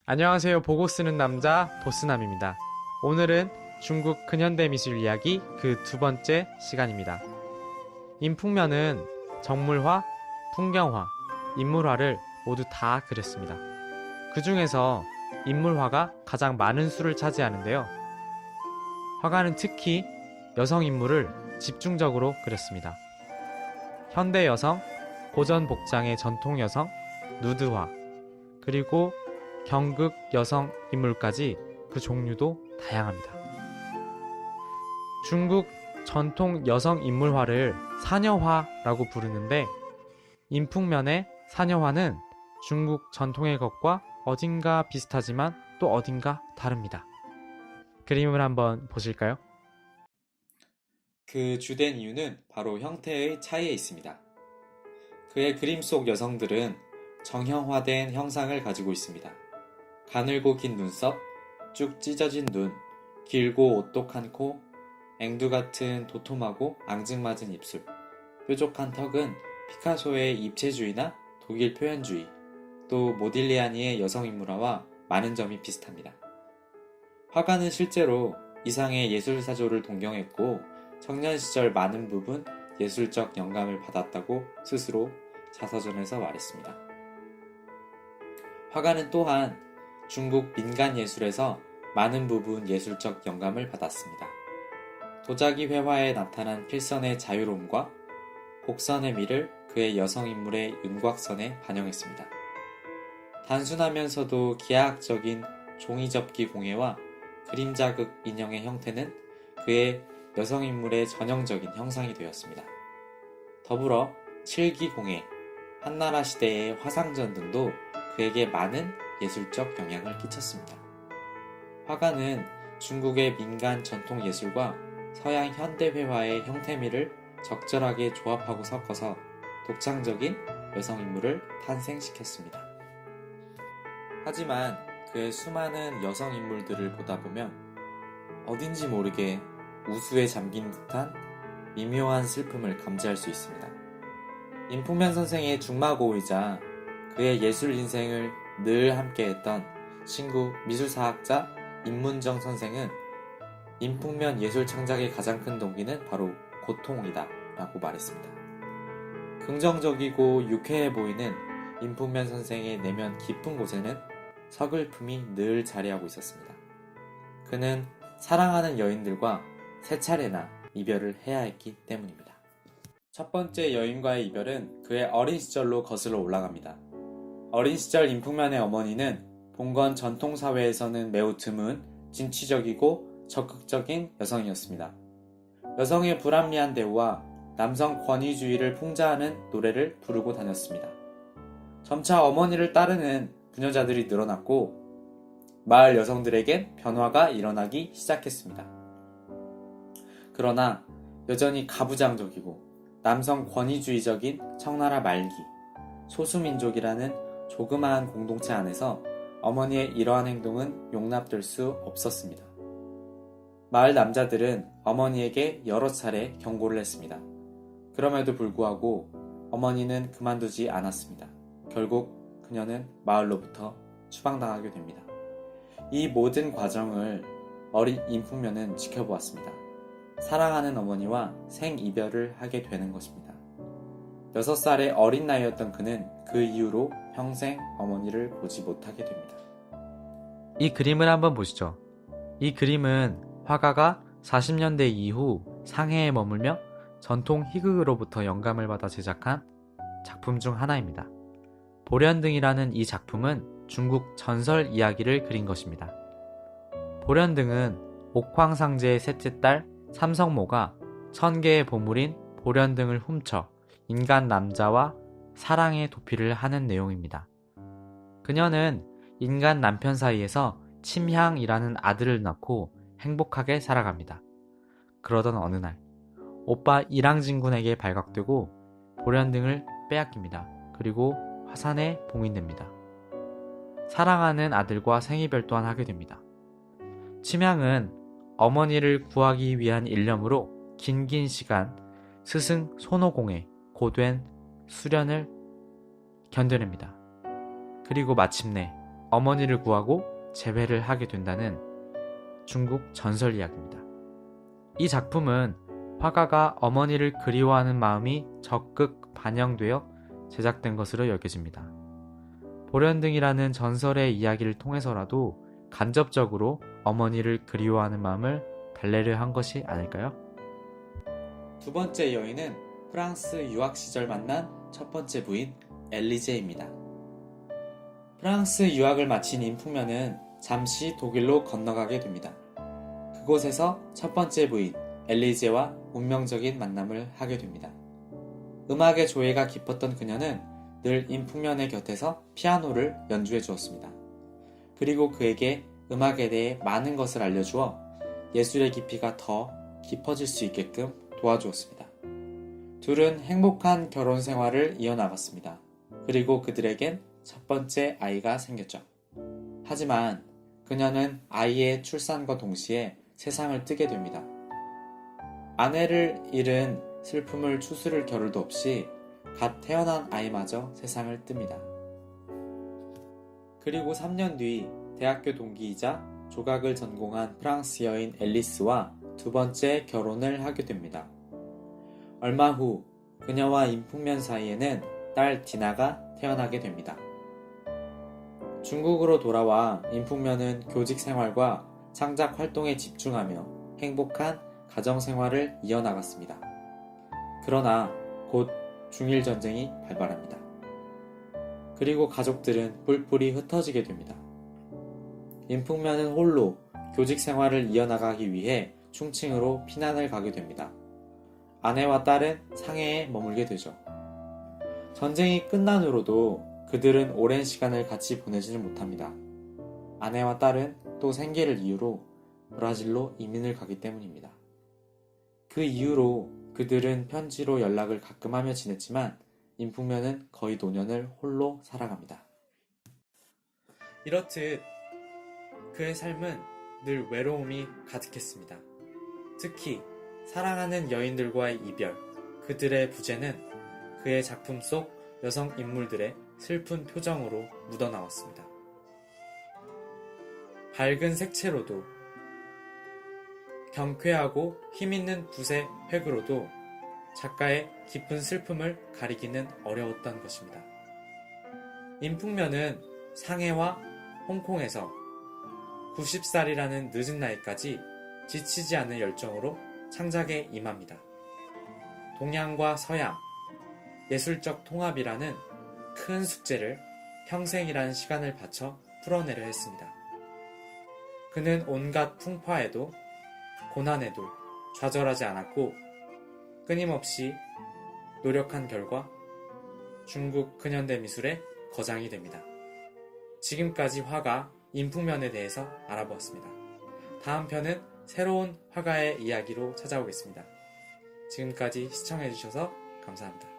안녕하세요. 보고 쓰는 남자 보스남입니다. 오늘은 중국 근현대 미술 이야기 그 두 번째 시간입니다. 인풍면은 정물화, 풍경화, 인물화를 모두 다 그렸습니다. 그 중에서 인물화가 가장 많은 수를 차지하는데요. 화가는 특히 여성 인물을 집중적으로 그렸습니다. 현대 여성, 고전 복장의 전통 여성, 누드화, 그리고 경극 여성 인물까지 그 종류도 다양합니다. 중국 전통 여성 인물화를 사녀화라고 부르는데 인풍면의 사녀화는 중국 전통의 것과 어딘가 비슷하지만 또 어딘가 다릅니다. 그림을 한번 보실까요? 그 주된 이유는 바로 형태의 차이에 있습니다. 그의 그림 속 여성들은 정형화된 형상을 가지고 있습니다. 가늘고 긴 눈썹, 쭉 찢어진 눈, 길고 오똑한 코, 앵두 같은 도톰하고 앙증맞은 입술, 뾰족한 턱은 피카소의 입체주의나 독일 표현주의, 또 모딜리아니의 여성인물화와 많은 점이 비슷합니다. 화가는 실제로 이상의 예술사조를 동경했고 청년 시절 많은 부분 예술적 영감을 받았다고 스스로 자서전에서 말했습니다. 화가는 또한 중국 민간 예술에서 많은 부분 예술적 영감을 받았습니다. 도자기 회화에 나타난 필선의 자유로움과 곡선의 미를 그의 여성인물의 윤곽선에 반영했습니다. 단순하면서도 기하학적인 종이접기 공예와 그림자극 인형의 형태는 그의 여성인물의 전형적인 형상이 되었습니다. 더불어 칠기공예, 한나라 시대의 화상전 등도 그에게 많은 예술적 영향을 끼쳤습니다. 화가는 중국의 민간 전통 예술과 서양 현대 회화의 형태미를 적절하게 조합하고 섞어서 독창적인 여성인물을 탄생시켰습니다. 하지만 그의 수많은 여성인물들을 보다 보면 어딘지 모르게 우수에 잠긴 듯한 미묘한 슬픔을 감지할 수 있습니다. 인풍면 선생의 중마고이자 그의 예술 인생을 늘 함께했던 친구 미술사학자 임문정 선생은 인풍면 예술 창작의 가장 큰 동기는 바로 고통이다 라고 말했습니다. 긍정적이고 유쾌해 보이는 인풍면 선생의 내면 깊은 곳에는 서글픔이 늘 자리하고 있었습니다. 그는 사랑하는 여인들과 세 차례나 이별을 해야 했기 때문입니다. 첫 번째 여인과의 이별은 그의 어린 시절로 거슬러 올라갑니다. 어린 시절 인풍면의 어머니는 봉건 전통사회에서는 매우 드문 진취적이고 적극적인 여성이었습니다. 여성의 불합리한 대우와 남성 권위주의를 풍자하는 노래를 부르고 다녔습니다. 점차 어머니를 따르는 부녀자들이 늘어났고 마을 여성들에겐 변화가 일어나기 시작했습니다. 그러나 여전히 가부장적이고 남성 권위주의적인 청나라 말기, 소수민족이라는 조그마한 공동체 안에서 어머니의 이러한 행동은 용납될 수 없었습니다. 마을 남자들은 어머니에게 여러 차례 경고를 했습니다. 그럼에도 불구하고 어머니는 그만두지 않았습니다. 결국 그녀는 마을로부터 추방당하게 됩니다. 이 모든 과정을 어린 인풍면은 지켜보았습니다. 사랑하는 어머니와 생이별을 하게 되는 것입니다. 6살의 어린 나이였던 그는 그 이후로 평생 어머니를 보지 못하게 됩니다. 이 그림을 한번 보시죠. 이 그림은 화가가 40년대 이후 상해에 머물며 전통 희극으로부터 영감을 받아 제작한 작품 중 하나입니다. 보련등이라는 이 작품은 중국 전설 이야기를 그린 것입니다. 보련등은 옥황상제의 셋째 딸 삼성모가 1000개의 보물인 보련등을 훔쳐 인간 남자와 사랑의 도피를 하는 내용입니다. 그녀는 인간 남편 사이에서 침향이라는 아들을 낳고 행복하게 살아갑니다. 그러던 어느 날 오빠 이랑진군에게 발각되고 보련등을 빼앗깁니다. 그리고 화산에 봉인됩니다. 사랑하는 아들과 생이별 또한 하게 됩니다. 침향은 어머니를 구하기 위한 일념으로 긴 시간 스승 손오공의 고된 수련을 견뎌냅니다. 그리고 마침내 어머니를 구하고 재회를 하게 된다는 중국 전설 이야기입니다. 이 작품은 화가가 어머니를 그리워하는 마음이 적극 반영되어 제작된 것으로 여겨집니다. 보련등이라는 전설의 이야기를 통해서라도 간접적으로 어머니를 그리워하는 마음을 달래려 한 것이 아닐까요? 두 번째 여인은 프랑스 유학 시절 만난 첫 번째 부인 엘리제입니다. 프랑스 유학을 마친 인풍면은 잠시 독일로 건너가게 됩니다. 그곳에서 첫 번째 부인 엘리제와 운명적인 만남을 하게 됩니다. 음악의 조예가 깊었던 그녀는 늘 인풍면의 곁에서 피아노를 연주해 주었습니다. 그리고 그에게 음악에 대해 많은 것을 알려주어 예술의 깊이가 더 깊어질 수 있게끔 도와주었습니다. 둘은 행복한 결혼 생활을 이어나갔습니다. 그리고 그들에겐 첫 번째 아이가 생겼죠. 하지만 그녀는 아이의 출산과 동시에 세상을 뜨게 됩니다. 아내를 잃은 슬픔을 추스를 겨를도 없이 갓 태어난 아이마저 세상을 뜹니다. 그리고 3년 뒤 대학교 동기이자 조각을 전공한 프랑스 여인 앨리스와 두 번째 결혼을 하게 됩니다. 얼마 후 그녀와 인풍면 사이에는 딸 디나가 태어나게 됩니다. 중국으로 돌아와 인풍면은 교직 생활과 창작 활동에 집중하며 행복한 가정 생활을 이어나갔습니다. 그러나 곧 중일 전쟁이 발발합니다. 그리고 가족들은 뿔뿔이 흩어지게 됩니다. 인풍면은 홀로 교직 생활을 이어나가기 위해 충칭으로 피난을 가게 됩니다. 아내와 딸은 상해에 머물게 되죠. 전쟁이 끝난 후로도 그들은 오랜 시간을 같이 보내지를 못합니다. 아내와 딸은 또 생계를 이유로 브라질로 이민을 가기 때문입니다. 그 이후로 그들은 편지로 연락을 가끔 하며 지냈지만 인풍면은 거의 노년을 홀로 살아갑니다. 이렇듯 그의 삶은 늘 외로움이 가득했습니다. 특히 사랑하는 여인들과의 이별, 그들의 부재는 그의 작품 속 여성 인물들의 슬픈 표정으로 묻어나왔습니다. 밝은 색채로도 경쾌하고 힘있는 붓의 획으로도 작가의 깊은 슬픔을 가리기는 어려웠던 것입니다. 인풍면은 상해와 홍콩에서 90살이라는 늦은 나이까지 지치지 않는 열정으로 창작에 임합니다. 동양과 서양, 예술적 통합이라는 큰 숙제를 평생이라는 시간을 바쳐 풀어내려 했습니다. 그는 온갖 풍파에도 고난에도 좌절하지 않았고 끊임없이 노력한 결과 중국 근현대 미술의 거장이 됩니다. 지금까지 화가 인풍면에 대해서 알아보았습니다. 다음 편은 새로운 화가의 이야기로 찾아오겠습니다. 지금까지 시청해주셔서 감사합니다.